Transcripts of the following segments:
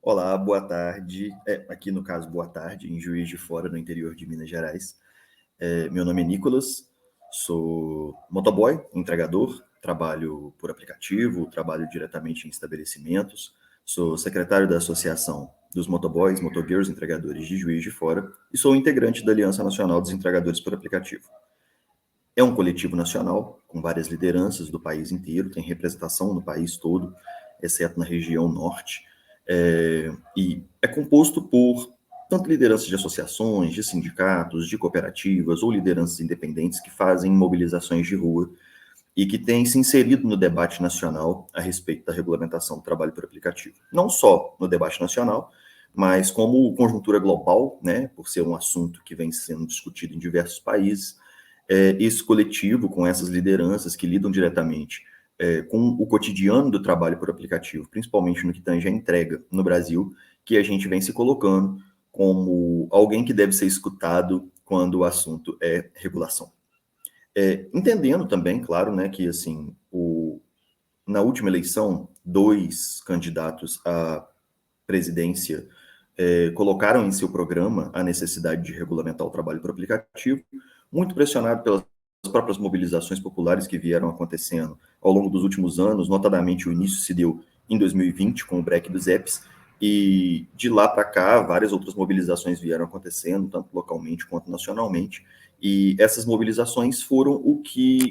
Olá, boa tarde. Aqui no caso, boa tarde, em Juiz de Fora, no interior de Minas Gerais. Meu nome é Nicolas, sou motoboy, entregador, trabalho por aplicativo, trabalho diretamente em estabelecimentos, sou secretário da Associação dos Motoboys, Motogirls, Entregadores de Juiz de Fora e sou integrante da Aliança Nacional dos Entregadores por Aplicativo. É um coletivo nacional, com várias lideranças do país inteiro, tem representação no país todo, exceto na região norte, e é composto por tanto lideranças de associações, de sindicatos, de cooperativas ou lideranças independentes que fazem mobilizações de rua e que têm se inserido no debate nacional a respeito da regulamentação do trabalho por aplicativo. Não só no debate nacional, mas como conjuntura global, né, por ser um assunto que vem sendo discutido em diversos países, esse coletivo, com essas lideranças que lidam diretamente com o cotidiano do trabalho por aplicativo, principalmente no que tange a entrega no Brasil, que a gente vem se colocando como alguém que deve ser escutado quando o assunto é regulação. Entendendo também, claro, né, que assim, na última eleição, 2 candidatos à presidência colocaram em seu programa a necessidade de regulamentar o trabalho por aplicativo, muito pressionado pelas próprias mobilizações populares que vieram acontecendo ao longo dos últimos anos, notadamente o início se deu em 2020 com o break dos EPs, e de lá para cá várias outras mobilizações vieram acontecendo, tanto localmente quanto nacionalmente, e essas mobilizações foram o que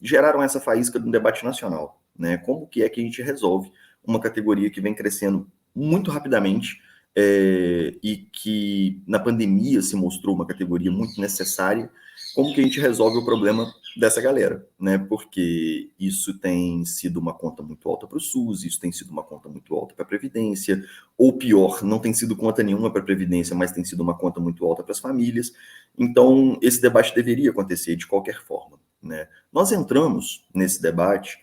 geraram essa faísca do debate nacional, né? Como que é que a gente resolve uma categoria que vem crescendo muito rapidamente, e que na pandemia se mostrou uma categoria muito necessária, como que a gente resolve o problema dessa galera, né? Porque isso tem sido uma conta muito alta para o SUS, isso tem sido uma conta muito alta para a Previdência, ou pior, não tem sido conta nenhuma para a Previdência, mas tem sido uma conta muito alta para as famílias. Então, esse debate deveria acontecer de qualquer forma, né? Nós entramos nesse debate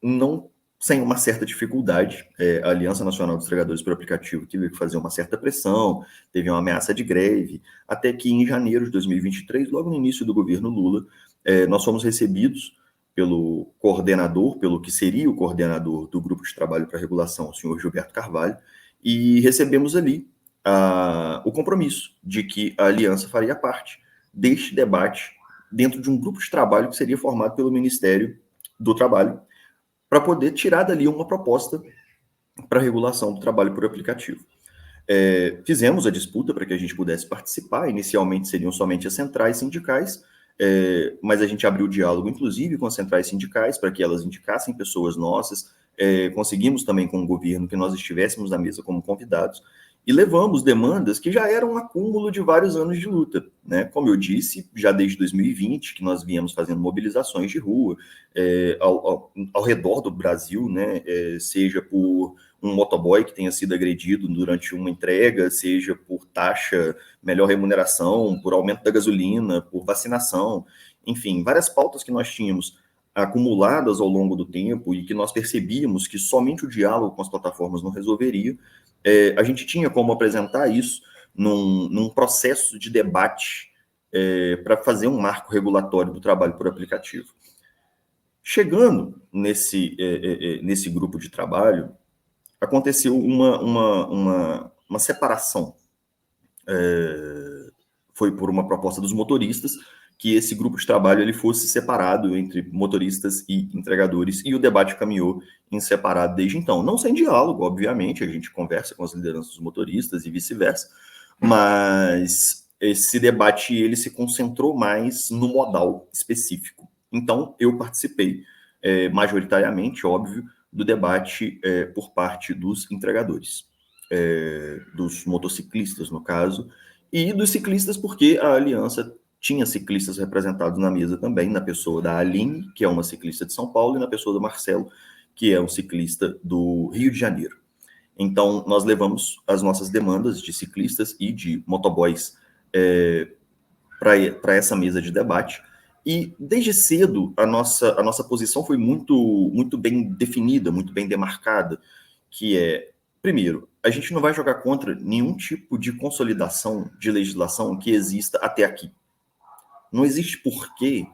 não sem uma certa dificuldade. A Aliança Nacional dos Entregadores por Aplicativo teve que fazer uma certa pressão, teve uma ameaça de greve, até que em janeiro de 2023, logo no início do governo Lula, nós fomos recebidos pelo coordenador, pelo que seria o coordenador do Grupo de Trabalho para Regulação, o senhor Gilberto Carvalho, e recebemos ali o compromisso de que a Aliança faria parte deste debate dentro de um grupo de trabalho que seria formado pelo Ministério do Trabalho, para poder tirar dali uma proposta para regulação do trabalho por aplicativo. Fizemos a disputa para que a gente pudesse participar. Inicialmente seriam somente as centrais sindicais, mas a gente abriu o diálogo, inclusive, com as centrais sindicais, para que elas indicassem pessoas nossas. Conseguimos também com o governo que nós estivéssemos na mesa como convidados, e levamos demandas que já eram um acúmulo de vários anos de luta, né? Como eu disse, já desde 2020, que nós viemos fazendo mobilizações de rua ao redor do Brasil, né? Seja por um motoboy que tenha sido agredido durante uma entrega, seja por taxa, melhor remuneração, por aumento da gasolina, por vacinação, enfim, várias pautas que nós tínhamos acumuladas ao longo do tempo e que nós percebíamos que somente o diálogo com as plataformas não resolveria. A gente tinha como apresentar isso num processo de debate para fazer um marco regulatório do trabalho por aplicativo. Chegando nesse grupo de trabalho, aconteceu uma separação. Foi por uma proposta dos motoristas que esse grupo de trabalho ele fosse separado entre motoristas e entregadores, e o debate caminhou em separado desde então. Não sem diálogo, obviamente, a gente conversa com as lideranças dos motoristas e vice-versa, mas esse debate ele se concentrou mais no modal específico. Então, eu participei majoritariamente, óbvio, do debate por parte dos entregadores, dos motociclistas, no caso, e dos ciclistas, porque a aliança tinha ciclistas representados na mesa também, na pessoa da Aline, que é uma ciclista de São Paulo, e na pessoa do Marcelo, que é um ciclista do Rio de Janeiro. Então, nós levamos as nossas demandas de ciclistas e de motoboys para essa mesa de debate, e desde cedo a nossa posição foi muito bem definida, muito bem demarcada, que é, primeiro, a gente não vai jogar contra nenhum tipo de consolidação de legislação que exista até aqui. Não existe porquê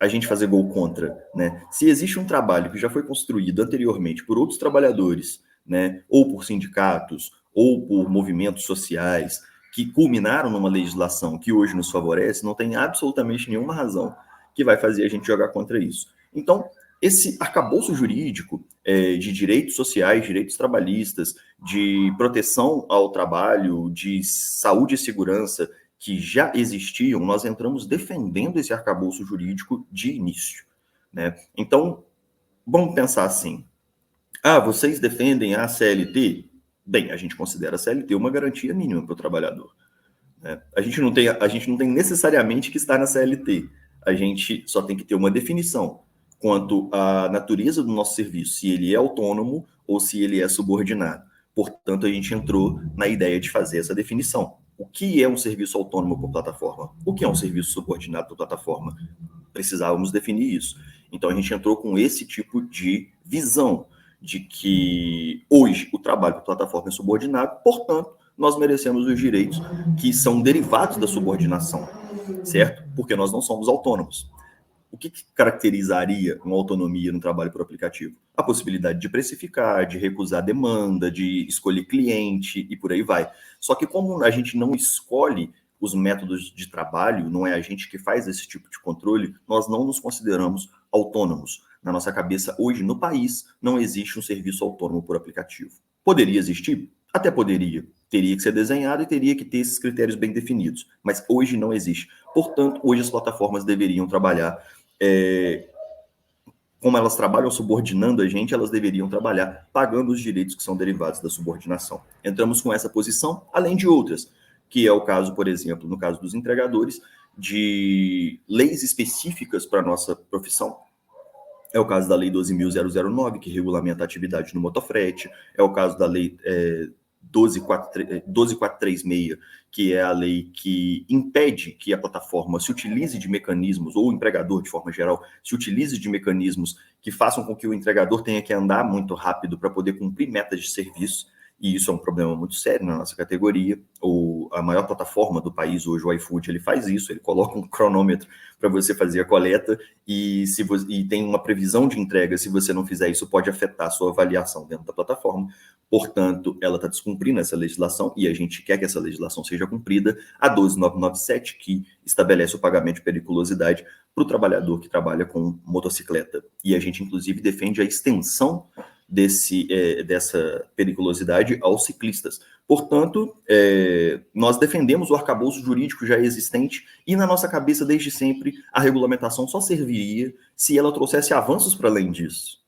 a gente fazer gol contra, né? Se existe um trabalho que já foi construído anteriormente por outros trabalhadores né, ou por sindicatos, ou por movimentos sociais, que culminaram numa legislação que hoje nos favorece, não tem absolutamente nenhuma razão que vai fazer a gente jogar contra isso. Então, esse arcabouço jurídico de direitos sociais, direitos trabalhistas, de proteção ao trabalho, de saúde e segurança, que já existiam, nós entramos defendendo esse arcabouço jurídico de início, né? Então, vamos pensar assim, vocês defendem a CLT? Bem, a gente considera a CLT uma garantia mínima para o trabalhador, né? A gente não tem necessariamente que estar na CLT, a gente só tem que ter uma definição quanto à natureza do nosso serviço, se ele é autônomo ou se ele é subordinado. Portanto, a gente entrou na ideia de fazer essa definição. O que é um serviço autônomo por plataforma? O que é um serviço subordinado por plataforma? Precisávamos definir isso. Então, a gente entrou com esse tipo de visão de que hoje o trabalho por plataforma é subordinado, portanto, nós merecemos os direitos que são derivados da subordinação, certo? Porque nós não somos autônomos. O que caracterizaria uma autonomia no trabalho por aplicativo? A possibilidade de precificar, de recusar demanda, de escolher cliente e por aí vai. Só que como a gente não escolhe os métodos de trabalho, não é a gente que faz esse tipo de controle, nós não nos consideramos autônomos. Na nossa cabeça, hoje, no país, não existe um serviço autônomo por aplicativo. Poderia existir? Até poderia. Teria que ser desenhado e teria que ter esses critérios bem definidos. Mas hoje não existe. Portanto, hoje as plataformas deveriam trabalhar como elas trabalham subordinando a gente, elas deveriam trabalhar pagando os direitos que são derivados da subordinação. Entramos com essa posição, além de outras, que é o caso, por exemplo, no caso dos entregadores, de leis específicas para a nossa profissão. É o caso da Lei 12.009, que regulamenta a atividade no motofrete. É o caso da Lei 12.436, que é a lei que impede que a plataforma se utilize de mecanismos, ou o empregador, de forma geral, se utilize de mecanismos que façam com que o entregador tenha que andar muito rápido para poder cumprir metas de serviço. E isso é um problema muito sério na nossa categoria. A maior plataforma do país hoje, o iFood, ele faz isso, ele coloca um cronômetro para você fazer a coleta e tem uma previsão de entrega. Se você não fizer isso, pode afetar a sua avaliação dentro da plataforma. Portanto, ela está descumprindo essa legislação e a gente quer que essa legislação seja cumprida. A 12.997, que estabelece o pagamento de periculosidade para o trabalhador que trabalha com motocicleta. E a gente, inclusive, defende a extensão dessa periculosidade aos ciclistas. Portanto, nós defendemos o arcabouço jurídico já existente e, na nossa cabeça, desde sempre, a regulamentação só serviria se ela trouxesse avanços para além disso.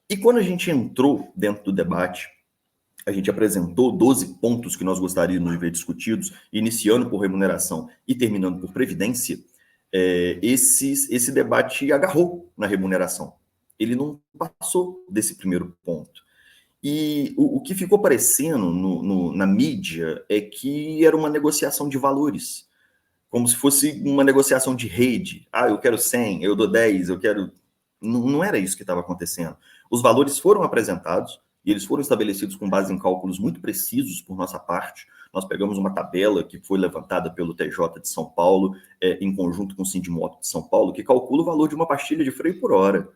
E quando a gente entrou dentro do debate, a gente apresentou 12 pontos que nós gostaríamos de ver discutidos, iniciando por remuneração e terminando por previdência. Esse debate agarrou na remuneração. Ele não passou desse primeiro ponto. E o que ficou parecendo na mídia é que era uma negociação de valores, como se fosse uma negociação de rede. Eu quero 100, eu dou 10, eu quero... Não era isso que estava acontecendo. Os valores foram apresentados e eles foram estabelecidos com base em cálculos muito precisos por nossa parte. Nós pegamos uma tabela que foi levantada pelo TJ de São Paulo, em conjunto com o Sindimoto de São Paulo, que calcula o valor de uma pastilha de freio por hora.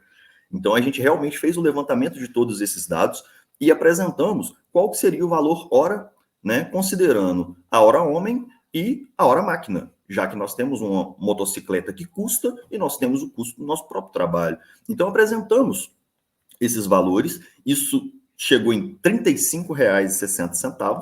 Então, a gente realmente fez o levantamento de todos esses dados e apresentamos qual que seria o valor hora, né, considerando a hora homem e a hora máquina, já que nós temos uma motocicleta que custa e nós temos o custo do nosso próprio trabalho. Então, apresentamos esses valores, isso chegou em R$ 35,60,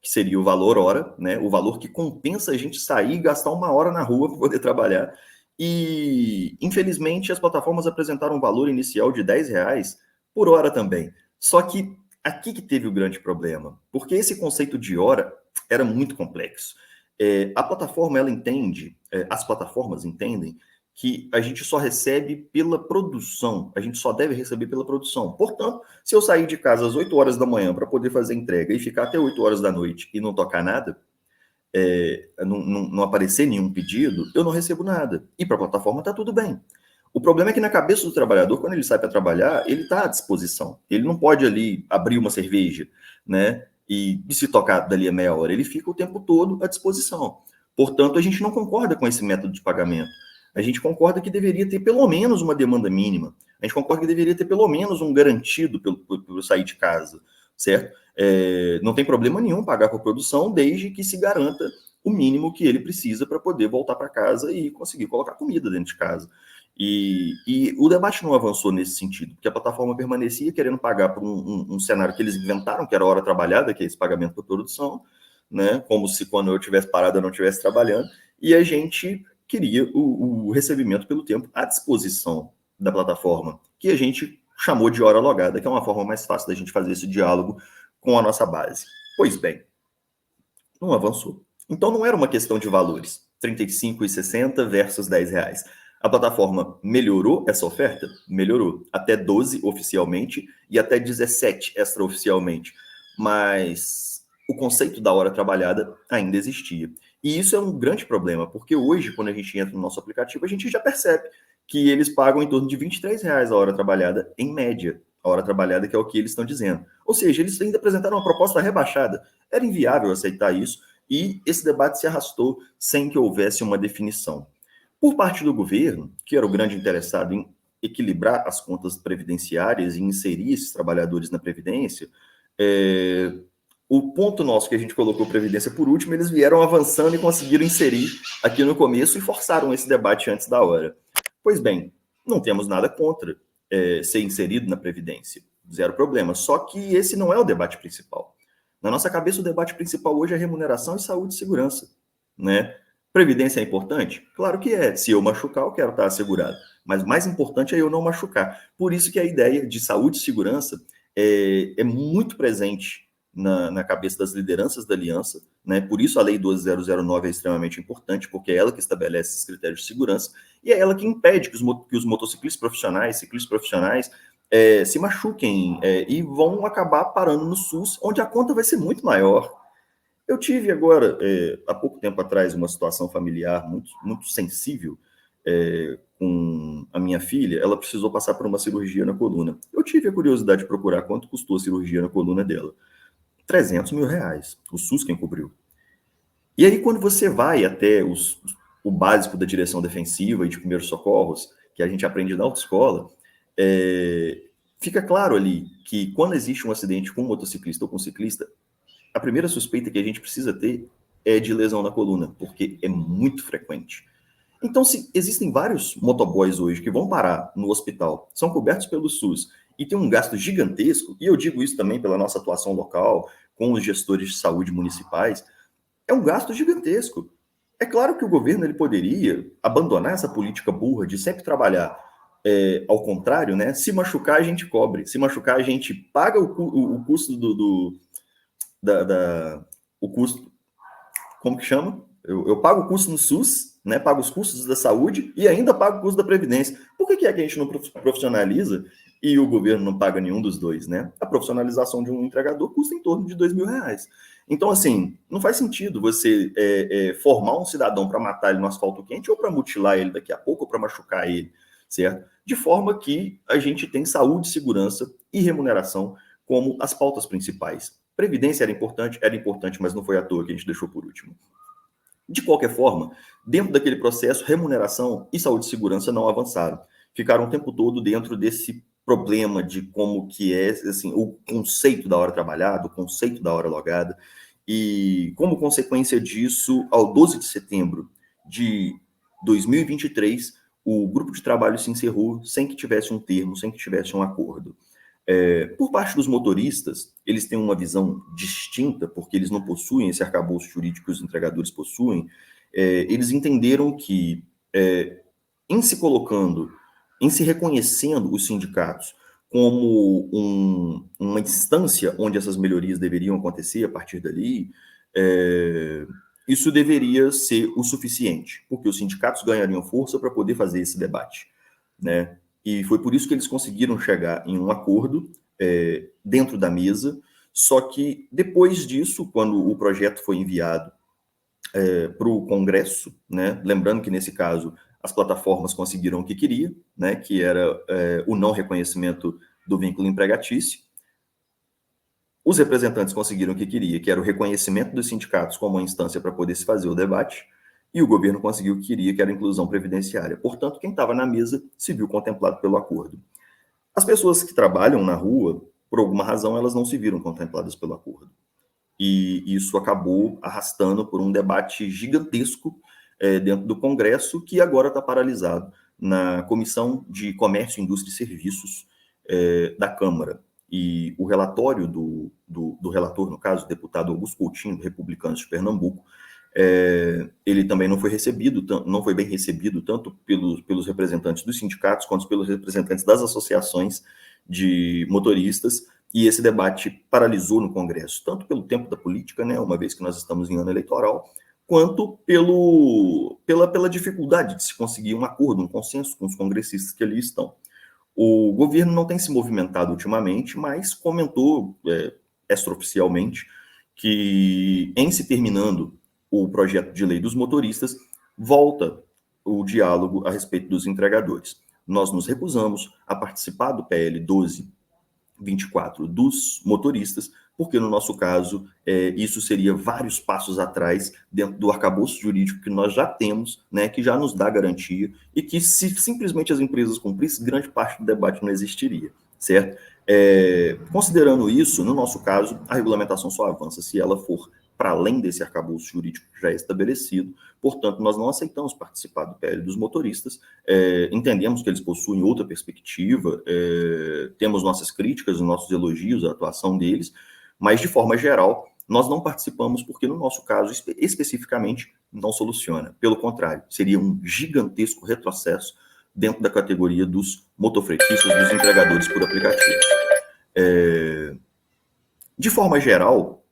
que seria o valor hora, né, o valor que compensa a gente sair e gastar uma hora na rua para poder trabalhar. E, infelizmente, as plataformas apresentaram um valor inicial de R$10 por hora também. Só que aqui que teve o grande problema, porque esse conceito de hora era muito complexo. A plataforma, ela entende, as plataformas entendem que a gente só recebe pela produção, a gente só deve receber pela produção. Portanto, se eu sair de casa às 8 horas da manhã para poder fazer entrega e ficar até 8 horas da noite e não tocar nada, não aparecer nenhum pedido, eu não recebo nada. E para a plataforma está tudo bem. O problema é que na cabeça do trabalhador, quando ele sai para trabalhar, ele está à disposição. Ele não pode ali abrir uma cerveja, né? E se tocar dali a meia hora, ele fica o tempo todo à disposição. Portanto, a gente não concorda com esse método de pagamento. A gente concorda que deveria ter pelo menos uma demanda mínima. A gente concorda que deveria ter pelo menos um garantido pelo sair de casa, certo? Não tem problema nenhum pagar por produção, desde que se garanta o mínimo que ele precisa para poder voltar para casa e conseguir colocar comida dentro de casa. E o debate não avançou nesse sentido, porque a plataforma permanecia querendo pagar por um cenário que eles inventaram, que era a hora trabalhada, que é esse pagamento por produção, né? Como se quando eu tivesse parado eu não estivesse trabalhando, e a gente queria o recebimento pelo tempo à disposição da plataforma, que a gente chamou de hora logada, que é uma forma mais fácil da gente fazer esse diálogo com a nossa base. Pois bem, não avançou. Então não era uma questão de valores, R$35,60 versus R$10. A plataforma melhorou essa oferta? Melhorou. Até 12 oficialmente e até 17 extraoficialmente. Mas o conceito da hora trabalhada ainda existia. E isso é um grande problema, porque hoje, quando a gente entra no nosso aplicativo, a gente já percebe que eles pagam em torno de R$23 a hora trabalhada, em média. A hora trabalhada, que é o que eles estão dizendo. Ou seja, eles ainda apresentaram uma proposta rebaixada. Era inviável aceitar isso, e esse debate se arrastou sem que houvesse uma definição. Por parte do governo, que era o grande interessado em equilibrar as contas previdenciárias e inserir esses trabalhadores na Previdência, o ponto nosso que a gente colocou Previdência por último, eles vieram avançando e conseguiram inserir aqui no começo e forçaram esse debate antes da hora. Pois bem, não temos nada contra ser inserido na Previdência, zero problema, só que esse não é o debate principal. Na nossa cabeça, o debate principal hoje é remuneração e saúde e segurança, né? Previdência é importante? Claro que é. Se eu machucar, eu quero estar assegurado. Mas mais importante é eu não machucar. Por isso que a ideia de saúde e segurança é muito presente na cabeça das lideranças da aliança, né? Por isso a Lei 12.009 é extremamente importante, porque é ela que estabelece esses critérios de segurança e é ela que impede que os motociclistas profissionais, ciclistas profissionais, se machuquem e vão acabar parando no SUS, onde a conta vai ser muito maior. Eu tive agora, há pouco tempo atrás, uma situação familiar muito, muito sensível com a minha filha. Ela precisou passar por uma cirurgia na coluna. Eu tive a curiosidade de procurar quanto custou a cirurgia na coluna dela. R$300 mil. O SUS quem cobriu. E aí, quando você vai até o básico da direção defensiva e de primeiros socorros, que a gente aprende na autoescola, fica claro ali que quando existe um acidente com um motociclista ou com um ciclista, a primeira suspeita que a gente precisa ter é de lesão na coluna, porque é muito frequente. Então, se existem vários motoboys hoje que vão parar no hospital, são cobertos pelo SUS e tem um gasto gigantesco, e eu digo isso também pela nossa atuação local, com os gestores de saúde municipais, é um gasto gigantesco. É claro que o governo ele poderia abandonar essa política burra de sempre trabalhar ao contrário, né? Se machucar, a gente cobre. Se machucar, a gente paga o custo o custo, como que chama? Eu pago o custo no SUS, né? Pago os custos da saúde e ainda pago o custo da Previdência. Por que é que a gente não profissionaliza e o governo não paga nenhum dos dois, né? A profissionalização de um entregador custa em torno de R$2.000. Então, assim, não faz sentido você formar um cidadão para matar ele no asfalto quente ou para mutilar ele daqui a pouco ou para machucar ele, certo? De forma que a gente tem saúde, segurança e remuneração como as pautas principais. Previdência era importante, mas não foi à toa que a gente deixou por último. De qualquer forma, dentro daquele processo, remuneração e saúde e segurança não avançaram. Ficaram o tempo todo dentro desse problema de como que é assim, o conceito da hora trabalhada, o conceito da hora logada. E como consequência disso, ao 12 de setembro de 2023, o grupo de trabalho se encerrou sem que tivesse um termo, sem que tivesse um acordo. Por parte dos motoristas, eles têm uma visão distinta, porque eles não possuem esse arcabouço jurídico que os entregadores possuem. Eles entenderam que, em se colocando, em se reconhecendo os sindicatos como uma instância onde essas melhorias deveriam acontecer a partir dali, isso deveria ser o suficiente, porque os sindicatos ganhariam força para poder fazer esse debate, né? E foi por isso que eles conseguiram chegar em um acordo dentro da mesa, só que depois disso, quando o projeto foi enviado para o Congresso, né, lembrando que nesse caso as plataformas conseguiram o que queria, né, que era o não reconhecimento do vínculo empregatício, os representantes conseguiram o que queria, que era o reconhecimento dos sindicatos como uma instância para poder se fazer o debate, e o governo conseguiu o que queria, que era a inclusão previdenciária. Portanto, quem estava na mesa se viu contemplado pelo acordo. As pessoas que trabalham na rua, por alguma razão, elas não se viram contempladas pelo acordo. E isso acabou arrastando por um debate gigantesco dentro do Congresso, que agora está paralisado na Comissão de Comércio, Indústria e Serviços da Câmara. E o relatório do relator, no caso, o deputado Augusto Coutinho, do Republicanos de Pernambuco, ele também não foi recebido, não foi bem recebido, tanto pelos representantes dos sindicatos, quanto pelos representantes das associações de motoristas, e esse debate paralisou no Congresso, tanto pelo tempo da política, né, uma vez que nós estamos em ano eleitoral, quanto pela dificuldade de se conseguir um acordo, um consenso com os congressistas que ali estão. O governo não tem se movimentado ultimamente, mas comentou extraoficialmente que, em se terminando o projeto de lei dos motoristas, volta o diálogo a respeito dos entregadores. Nós nos recusamos a participar do PL 1224 dos motoristas, porque no nosso caso isso seria vários passos atrás dentro do arcabouço jurídico que nós já temos, né, que já nos dá garantia, e que se simplesmente as empresas cumprissem, grande parte do debate não existiria, certo? Considerando isso, no nosso caso, a regulamentação só avança se ela for para além desse arcabouço jurídico já estabelecido. Portanto, nós não aceitamos participar do PL dos motoristas, entendemos que eles possuem outra perspectiva, temos nossas críticas, nossos elogios à atuação deles, mas, de forma geral, nós não participamos porque, no nosso caso, especificamente, não soluciona. Pelo contrário, seria um gigantesco retrocesso dentro da categoria dos motofretistas, dos entregadores por aplicativo. De forma geral,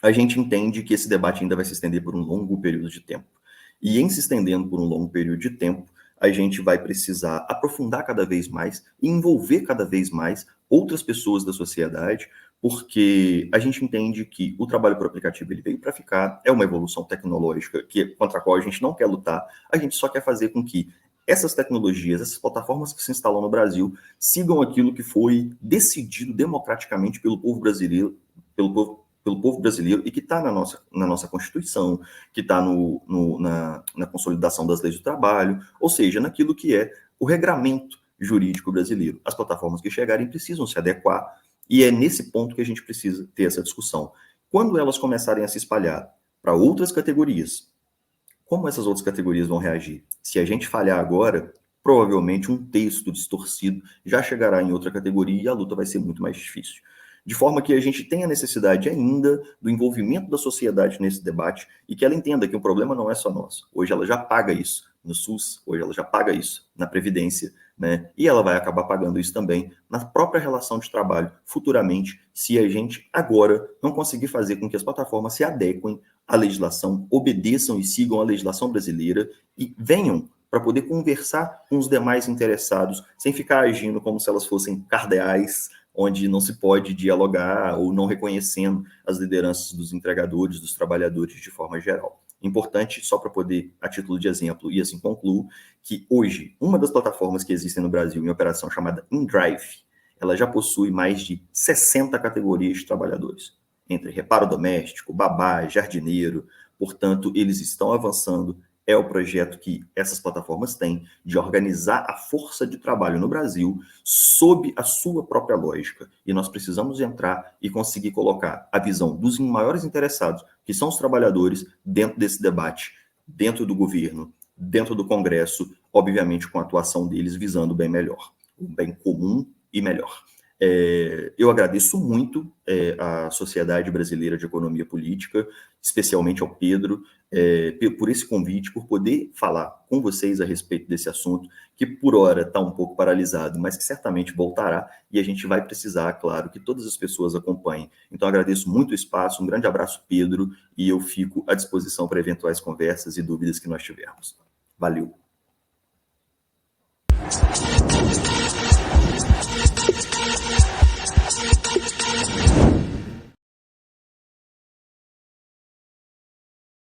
a gente entende que esse debate ainda vai se estender por um longo período de tempo. E em se estendendo por um longo período de tempo, a gente vai precisar aprofundar cada vez mais e envolver cada vez mais outras pessoas da sociedade, porque a gente entende que o trabalho por aplicativo ele veio para ficar, é uma evolução tecnológica contra a qual a gente não quer lutar, a gente só quer fazer com que essas tecnologias, essas plataformas que se instalam no Brasil, sigam aquilo que foi decidido democraticamente pelo povo brasileiro, pelo povo brasileiro e que está na nossa Constituição, que está na consolidação das leis do trabalho, ou seja, naquilo que é o regramento jurídico brasileiro. As plataformas que chegarem precisam se adequar, e é nesse ponto que a gente precisa ter essa discussão. Quando elas começarem a se espalhar para outras categorias, como essas outras categorias vão reagir? Se a gente falhar agora, provavelmente um texto distorcido já chegará em outra categoria e a luta vai ser muito mais difícil. De forma que a gente tem a necessidade ainda do envolvimento da sociedade nesse debate e que ela entenda que o problema não é só nosso. Hoje ela já paga isso no SUS, hoje ela já paga isso na Previdência, né? E ela vai acabar pagando isso também na própria relação de trabalho futuramente, se a gente agora não conseguir fazer com que as plataformas se adequem à legislação, obedeçam e sigam a legislação brasileira e venham para poder conversar com os demais interessados, sem ficar agindo como se elas fossem cardeais, onde não se pode dialogar ou não reconhecendo as lideranças dos entregadores, dos trabalhadores de forma geral. Importante, só para poder, a título de exemplo, e assim concluo, que hoje, uma das plataformas que existem no Brasil em operação chamada InDrive, ela já possui mais de 60 categorias de trabalhadores, entre reparo doméstico, babá, jardineiro. Portanto, eles estão avançando. É o projeto que essas plataformas têm de organizar a força de trabalho no Brasil sob a sua própria lógica. E nós precisamos entrar e conseguir colocar a visão dos maiores interessados, que são os trabalhadores, dentro desse debate, dentro do governo, dentro do Congresso, obviamente com a atuação deles visando o bem melhor, o bem comum e melhor. Eu agradeço muito à Sociedade Brasileira de Economia Política, especialmente ao Pedro, por esse convite, por poder falar com vocês a respeito desse assunto, que por hora está um pouco paralisado, mas que certamente voltará, e a gente vai precisar, claro, que todas as pessoas acompanhem. Então, agradeço muito o espaço, um grande abraço, Pedro, e eu fico à disposição para eventuais conversas e dúvidas que nós tivermos. Valeu!